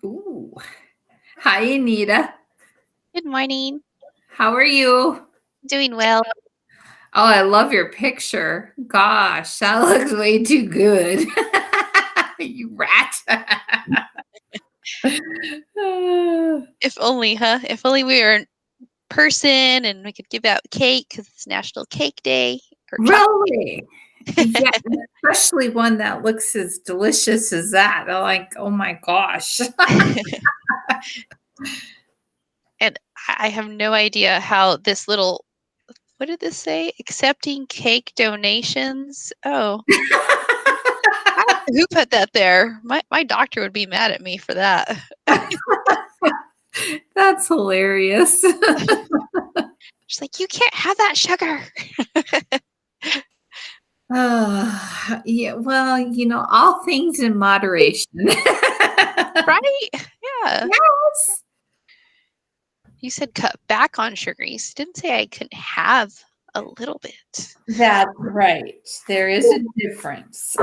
Ooh. Hi, Anita. Good morning. How are you? Doing well. Oh, I love your picture. Gosh, that looks way too good. You rat. If only, huh? If only we were in person and we could give out cake because it's National Cake Day. Or Really? Yeah, especially one that looks as delicious as that. I'm like, oh my gosh. And I have no idea how this little, what did this say? Accepting cake donations. Oh, who put that there? My doctor would be mad at me for that. That's hilarious. She's like, you can't have that sugar. Yeah, well, all things in moderation. Right? Yeah. Yes. You said cut back on sugars. Didn't say I couldn't have a little bit. That's right. There is a difference.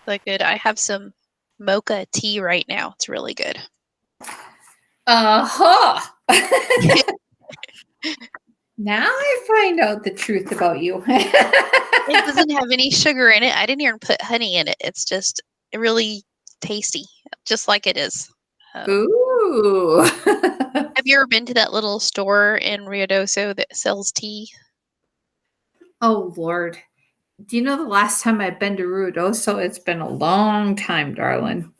But good. I have some mocha tea right now. It's really good. Uh-huh. Now I find out the truth about you. It doesn't have any sugar in it. I didn't even put honey in it. It's just really tasty, just like it is. Ooh. Have you ever been to that little store in Ruidoso that sells tea? Oh, Lord. Do you know the last time I've been to Ruidoso? It's been a long time, darling.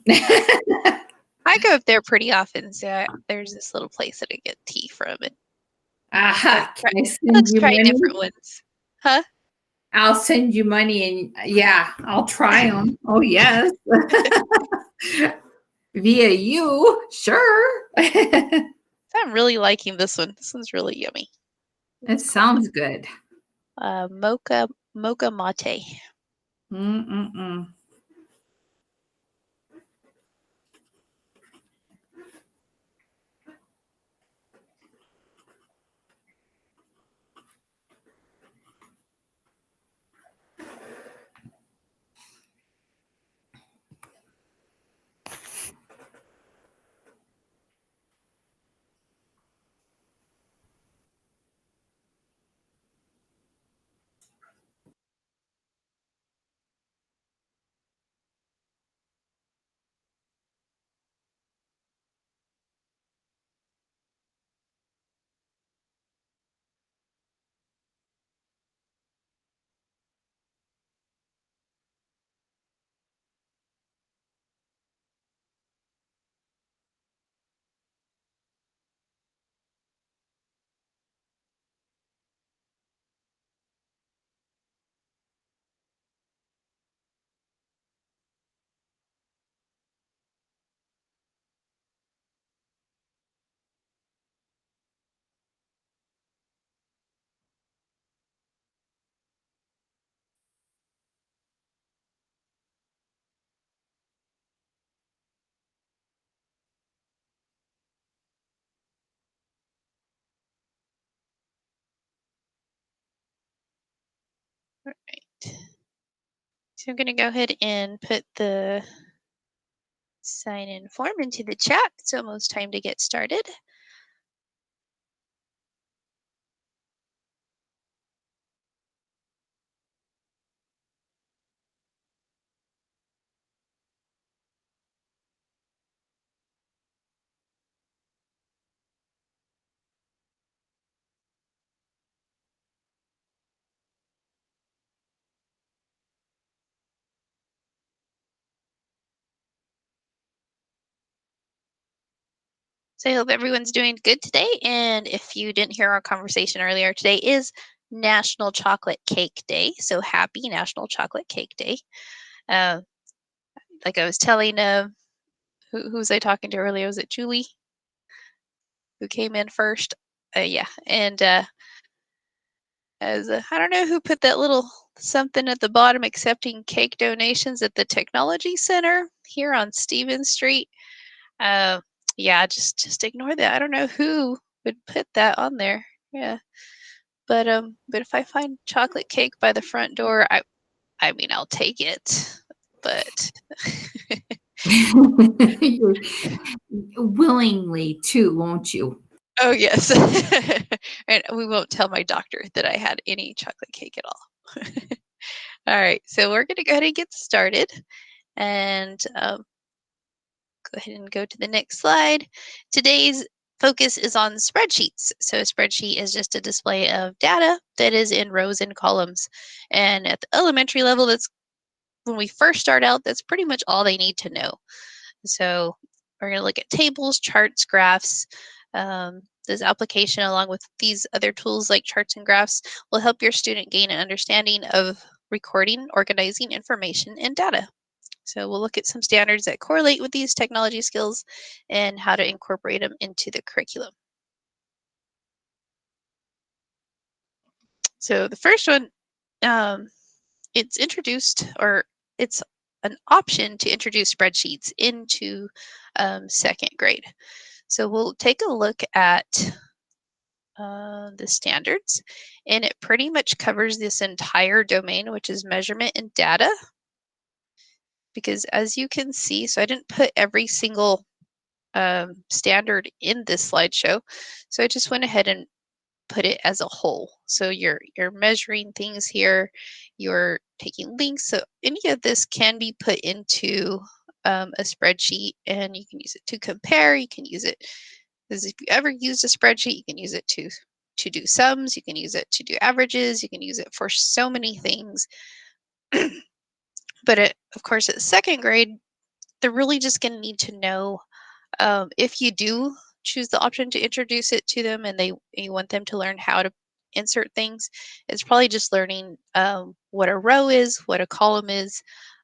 I go up there pretty often, so there's this little place that I get tea from. And Aha. Can I send let's you try money? different ones. Huh? I'll send you money and yeah, I'll try them. Oh, yes. Via you, sure. I'm really liking this one. This one's really yummy. It sounds good. Mocha mate. Mm-mm-mm. All right. So I'm going to go ahead and put the sign-in form into the chat. It's almost time to get started. So I hope everyone's doing good today. And if you didn't hear our conversation earlier, today is National Chocolate Cake Day. So happy National Chocolate Cake Day. Like I was telling, who was I talking to earlier? Was it Julie who came in first? Yeah. And as I don't know who put that little something at the bottom, accepting cake donations at the Technology Center here on Stevens Street. Uh, yeah, just ignore that. I don't know who would put that on there. Yeah, but if I find chocolate cake by the front door, I mean, I'll take it. But You willingly too, won't you? oh yes, and we won't tell my doctor that I had any chocolate cake at all. All right, so we're gonna go ahead and get started, and go ahead and go to the next slide. Today's focus is on spreadsheets. So a spreadsheet is just a display of data that is in rows and columns. And at the elementary level, that's when we first start out, that's pretty much all they need to know. So we're going to look at tables, charts, graphs. This application, along with these other tools like charts and graphs, will help your student gain an understanding of recording, organizing information, and data. So we'll look at some standards that correlate with these technology skills and how to incorporate them into the curriculum. So the first one, it's introduced, or it's an option to introduce spreadsheets into second grade. So we'll take a look at the standards, and it pretty much covers this entire domain, which is measurement and data. Because as you can see, so I didn't put every single standard in this slideshow. So I just went ahead and put it as a whole. So you're measuring things here, you're taking links. So any of this can be put into a spreadsheet, and you can use it to compare. You can use it because if you ever used a spreadsheet, you can use it to do sums. You can use it to do averages. You can use it for so many things. But of course, at second grade, they're really just going to need to know if you do choose the option to introduce it to them and you want them to learn how to insert things, it's probably just learning what a row is, what a column is,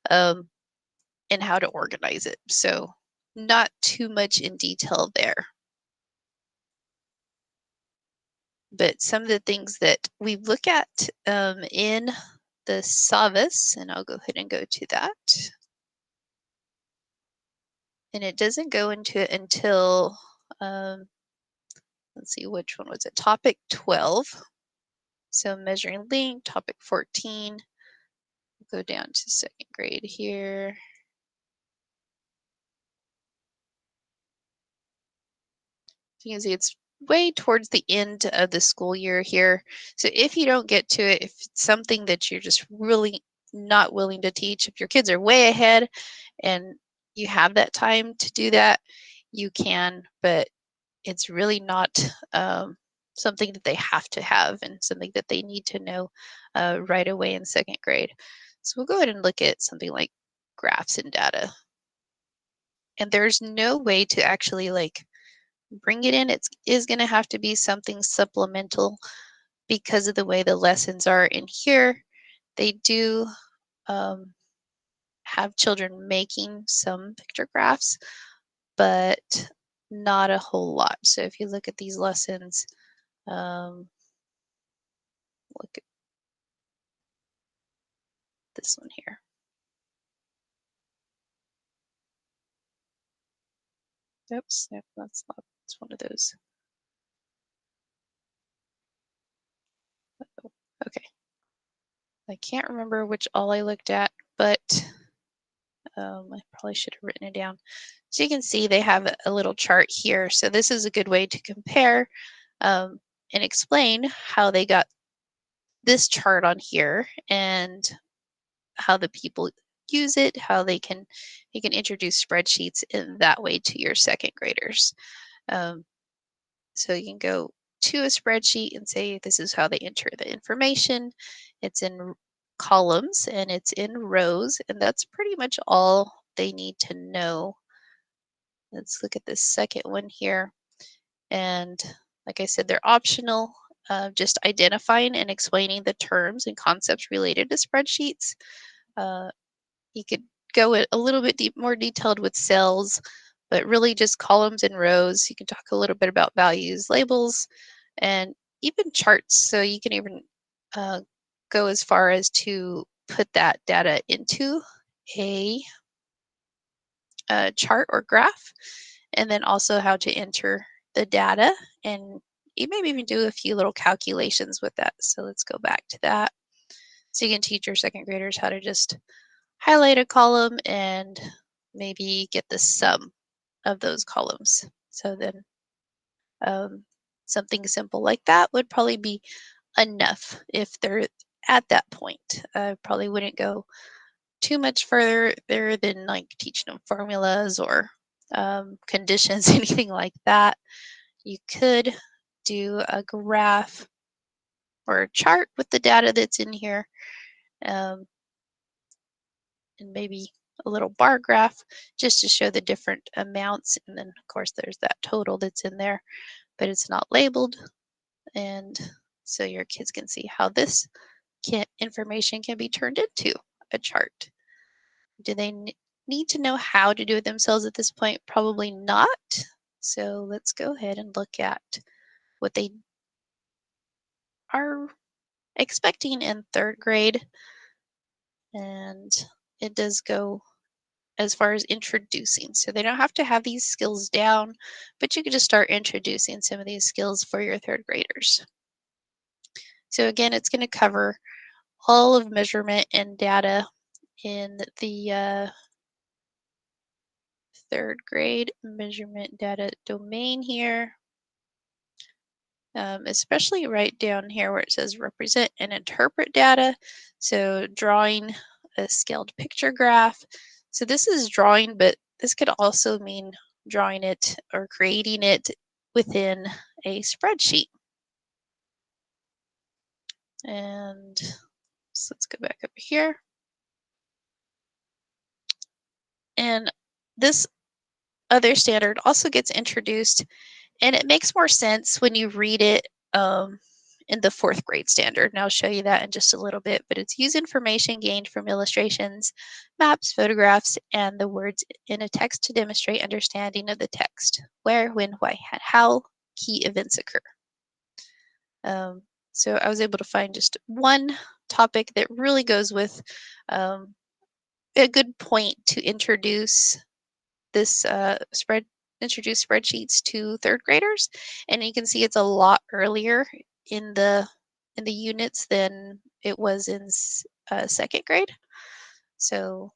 um, and how to organize it. So not too much in detail there. But some of the things that we look at in the SAVAS, and I'll go ahead and go to that. And it doesn't go into it until let's see, which one was it? Topic 12. So measuring length, topic 14. Go down to second grade here. You can see it's way towards the end of the school year here. So if you don't get to it, if it's something that you're just really not willing to teach, if your kids are way ahead and you have that time to do that, you can, but it's really not something that they have to have and something that they need to know right away in second grade. So we'll go ahead and look at something like graphs and data. And there's no way to actually like bring it in. It is going to have to be something supplemental because of the way the lessons are in here. They do have children making some picture graphs, but not a whole lot. So if you look at these lessons, look at this one here. Oops, nope, that's not, it's one of those. Uh-oh. Okay. I can't remember which all I looked at, but I probably should have written it down. So you can see they have a little chart here. So this is a good way to compare and explain how they got this chart on here and how the people use it, how you can introduce spreadsheets in that way to your second graders. So you can go to a spreadsheet and say, this is how they enter the information. It's in columns and it's in rows, and that's pretty much all they need to know. Let's look at this second one here. And like I said, they're optional, just identifying and explaining the terms and concepts related to spreadsheets. You could go a little bit more detailed with cells, but really just columns and rows. You can talk a little bit about values, labels, and even charts. So you can even go as far as to put that data into a chart or graph, and then also how to enter the data, and you maybe even do a few little calculations with that. So let's go back to that. So you can teach your second graders how to just highlight a column and maybe get the sum of those columns. So then something simple like that would probably be enough if they're at that point. I probably wouldn't go too much further there than like teaching them formulas or conditions, anything like that. You could do a graph or a chart with the data that's in here, and maybe a little bar graph just to show the different amounts. And then, of course, there's that total that's in there, but it's not labeled. And so your kids can see how this information can be turned into a chart. Do they need to know how to do it themselves at this point? Probably not. So let's go ahead and look at what they are expecting in third grade. And it does go as far as introducing. So they don't have to have these skills down, but you can just start introducing some of these skills for your third graders. So again, it's going to cover all of measurement and data in the third grade measurement data domain here, especially right down here where it says represent and interpret data. So drawing a scaled picture graph. So this is drawing, but this could also mean drawing it or creating it within a spreadsheet. And so let's go back up here. And this other standard also gets introduced, and it makes more sense when you read it in the fourth grade standard. And I'll show you that in just a little bit, but it's use information gained from illustrations, maps, photographs, and the words in a text to demonstrate understanding of the text. Where, when, why, and how key events occur. So I was able to find just one topic that really goes with a good point to introduce this introduce spreadsheets to third graders, and you can see it's a lot earlier in the units than it was in second grade. So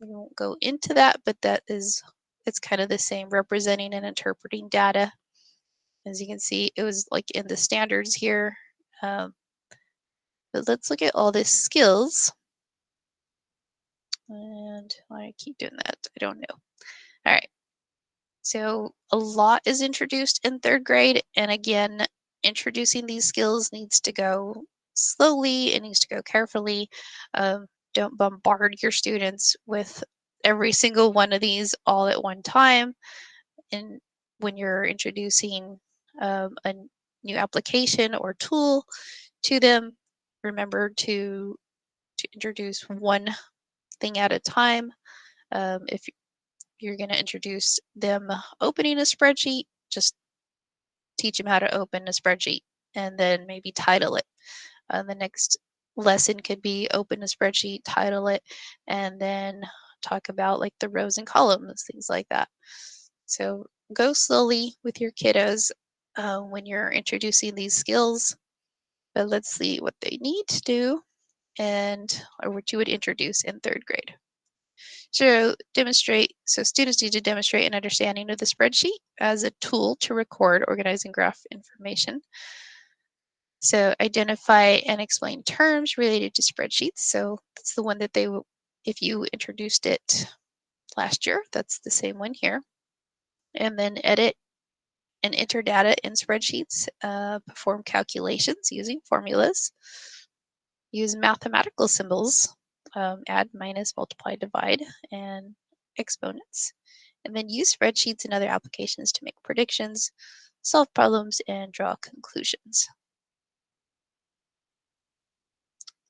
we won't go into that, but it's kind of the same, representing and interpreting data. As you can see, it was like in the standards here. But let's look at all the skills. And why I keep doing that, I don't know. All right. So a lot is introduced in third grade. And again, introducing these skills needs to go slowly. It needs to go carefully. Don't bombard your students with every single one of these all at one time. And when you're introducing a new application or tool to them, remember to introduce one thing at a time. If you're going to introduce them opening a spreadsheet, just teach them how to open a spreadsheet and then maybe title it. The next lesson could be open a spreadsheet, title it, and then talk about like the rows and columns, things like that. So go slowly with your kiddos when you're introducing these skills. But let's see what they need to do or what you would introduce in third grade. So students need to demonstrate an understanding of the spreadsheet as a tool to record, organize, and graph information. So identify and explain terms related to spreadsheets. So that's the one that if you introduced it last year, that's the same one here. And then edit and enter data in spreadsheets, perform calculations using formulas, use mathematical symbols, add, minus, multiply, divide, and exponents, and then use spreadsheets and other applications to make predictions, solve problems, and draw conclusions.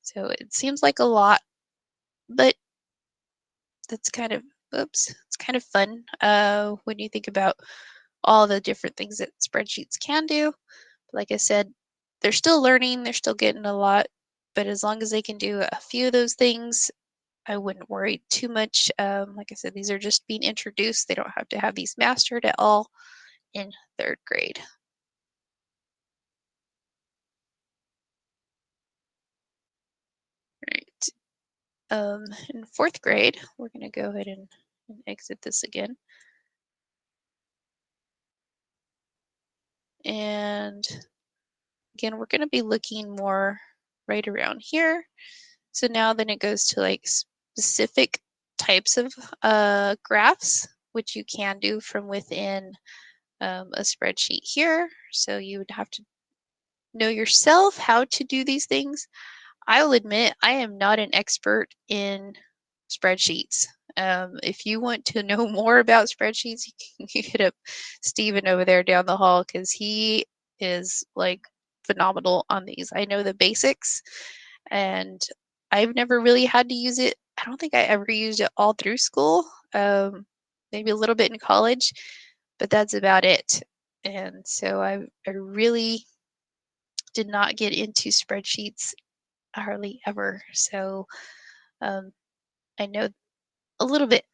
So it seems like a lot, but that's kind of, it's kind of fun when you think about all the different things that spreadsheets can do. Like I said, they're still learning, they're still getting a lot but as long as they can do a few of those things, I wouldn't worry too much. Like I said, these are just being introduced. They don't have to have these mastered at all in third grade. Right. In fourth grade, we're going to go ahead and exit this again. And again, we're going to be looking more right around here. So now then it goes to like specific types of graphs, which you can do from within a spreadsheet here. So you would have to know yourself how to do these things. I will admit I am not an expert in spreadsheets. If you want to know more about spreadsheets, you can hit up Steven over there down the hall because he is like phenomenal on these. I know the basics and I've never really had to use it. I don't think I ever used it all through school, maybe a little bit in college, but that's about it. And so I really did not get into spreadsheets hardly ever. So I know a little bit.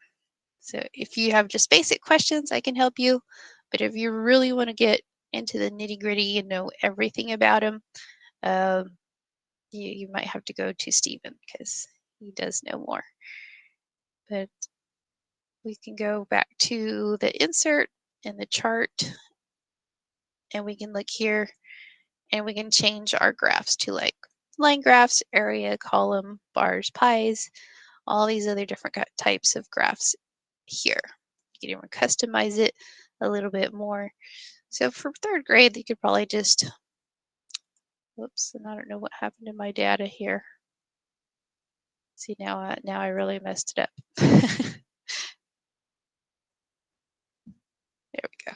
So if you have just basic questions, I can help you. But if you really want to get into the nitty gritty and know everything about them, you might have to go to Steven because he does know more. But we can go back to the insert and the chart, and we can look here and we can change our graphs to like line graphs, area, column, bars, pies, all these other different types of graphs here. You can even customize it a little bit more. So for third grade, you could probably just, whoops, and I don't know what happened to my data here. See, now I really messed it up. There we go.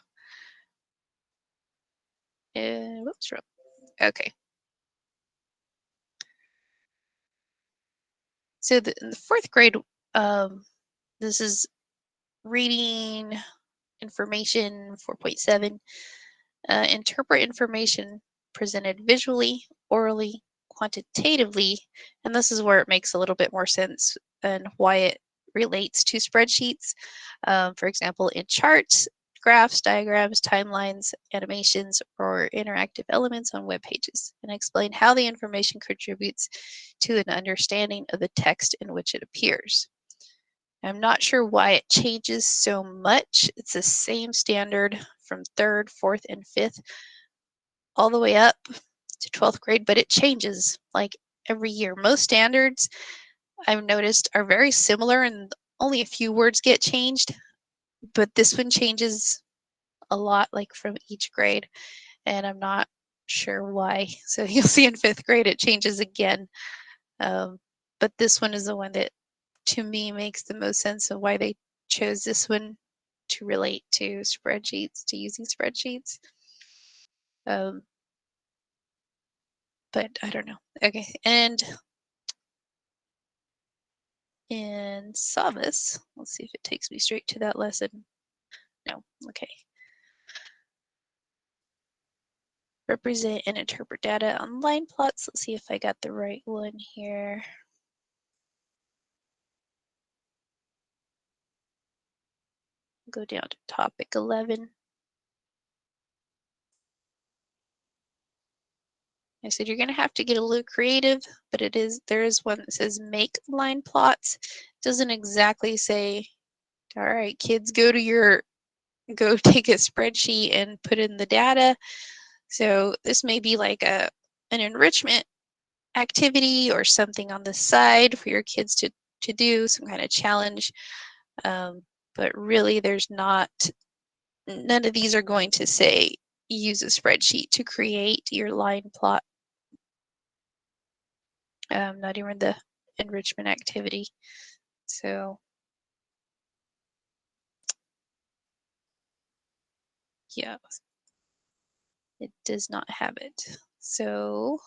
And whoops, wrong. Okay. So in the fourth grade, this is reading information 4.7. Interpret information presented visually, orally, quantitatively, and this is where it makes a little bit more sense and why it relates to spreadsheets. For example, in charts, graphs, diagrams, timelines, animations, or interactive elements on web pages, and explain how the information contributes to an understanding of the text in which it appears. I'm not sure why it changes so much. It's the same standard from third, fourth, and fifth, all the way up to 12th grade, but it changes like every year. Most standards I've noticed are very similar and only a few words get changed, but this one changes a lot like from each grade, and I'm not sure why. So you'll see in fifth grade it changes again, but this one is the one that to me makes the most sense of why they chose this one to relate to spreadsheets, to using spreadsheets. But I don't know. Okay, and in Savas, let's see if it takes me straight to that lesson. No, okay. Represent and interpret data on line plots. Let's see if I got the right one here. Go down to topic 11. I said you're going to have to get a little creative, but there is one that says make line plots. It doesn't exactly say, all right, kids, go take a spreadsheet and put in the data. So this may be like an enrichment activity or something on the side for your kids to do, some kind of challenge. But really there's none of these are going to say use a spreadsheet to create your line plot. Not even the enrichment activity. So yeah, it does not have it. So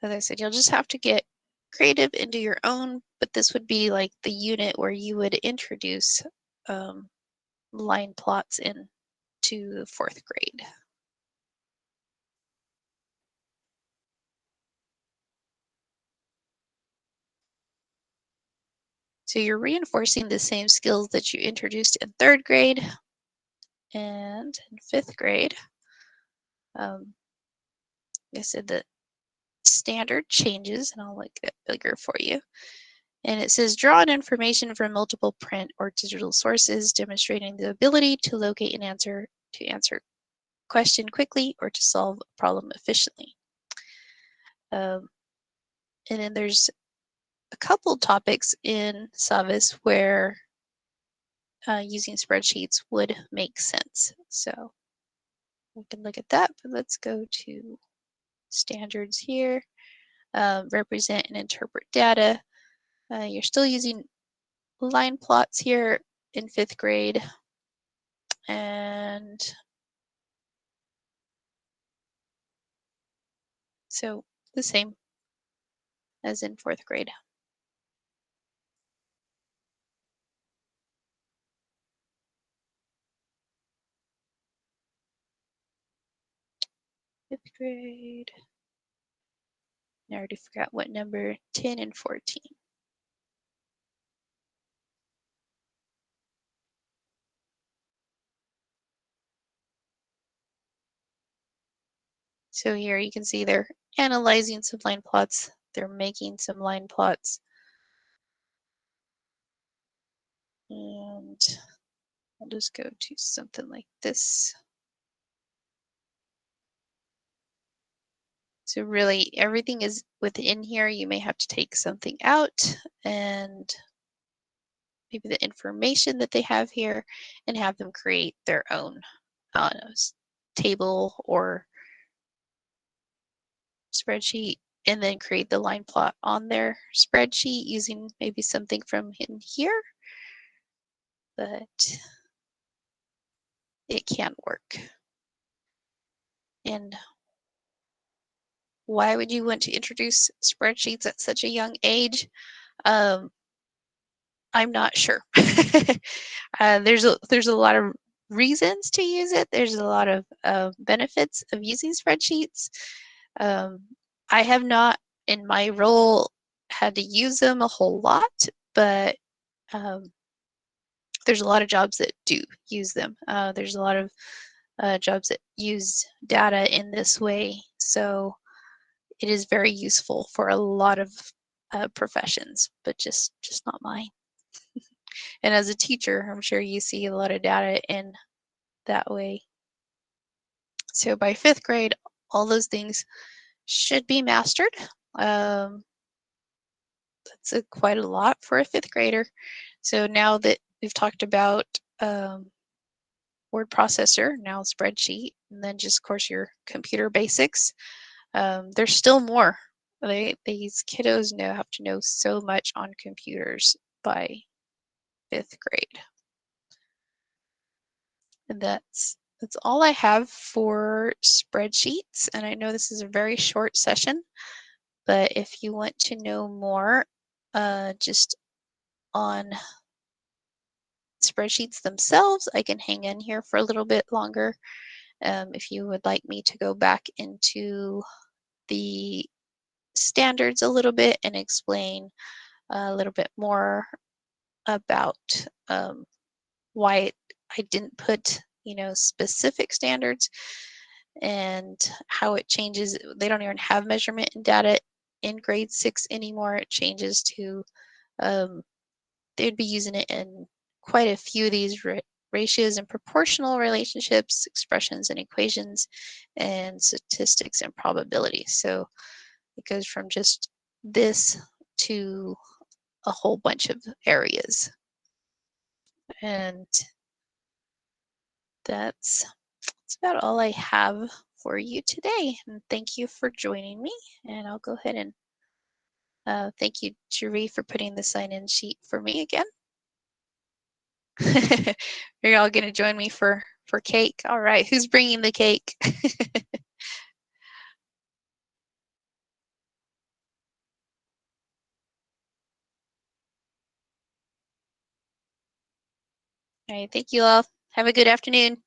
as I said, you'll just have to get creative and do your own, but this would be like the unit where you would introduce line plots into fourth grade. So you're reinforcing the same skills that you introduced in 3rd grade and in 5th grade. I said the standard changes, and I'll make it bigger for you. And it says draw on information from multiple print or digital sources, demonstrating the ability to locate an answer, to answer question quickly, or to solve a problem efficiently. And then there's a couple topics in Savas where using spreadsheets would make sense. So we can look at that, but let's go to standards here. Represent and interpret data. You're still using line plots here in 5th grade. And so the same as in 4th grade. 5th grade. I already forgot what number, 10 and 14. So here you can see they're analyzing some line plots. They're making some line plots. And I'll just go to something like this. So really everything is within here. You may have to take something out and maybe the information that they have here and have them create their own table or spreadsheet, and then create the line plot on their spreadsheet using maybe something from in here. But it can work. And why would you want to introduce spreadsheets at such a young age? I'm not sure. There's a lot of reasons to use it. There's a lot of benefits of using spreadsheets. I have not, in my role, had to use them a whole lot, but there's a lot of jobs that do use them. There's a lot of jobs that use data in this way. So it is very useful for a lot of professions, but just not mine. And as a teacher, I'm sure you see a lot of data in that way. So by 5th grade, all those things should be mastered. That's quite a lot for a 5th grader. So now that we've talked about word processor, now spreadsheet, and then just of course your computer basics, there's still more. These kiddos have to know so much on computers by 5th grade. And that's all I have for spreadsheets. And I know this is a very short session, but if you want to know more just on spreadsheets themselves, I can hang in here for a little bit longer. If you would like me to go back into the standards a little bit and explain a little bit more about why I didn't put specific standards and how it changes. They don't even have measurement and data in grade 6 anymore. It changes to they'd be using it in quite a few of these ratios and proportional relationships, expressions and equations, and statistics and probabilities. So it goes from just this to a whole bunch of areas. And that's about all I have for you today. And thank you for joining me. And I'll go ahead and thank you, Jeree, for putting the sign-in sheet for me again. You're all going to join me for cake. All right, who's bringing the cake? All right, thank you all. Have a good afternoon.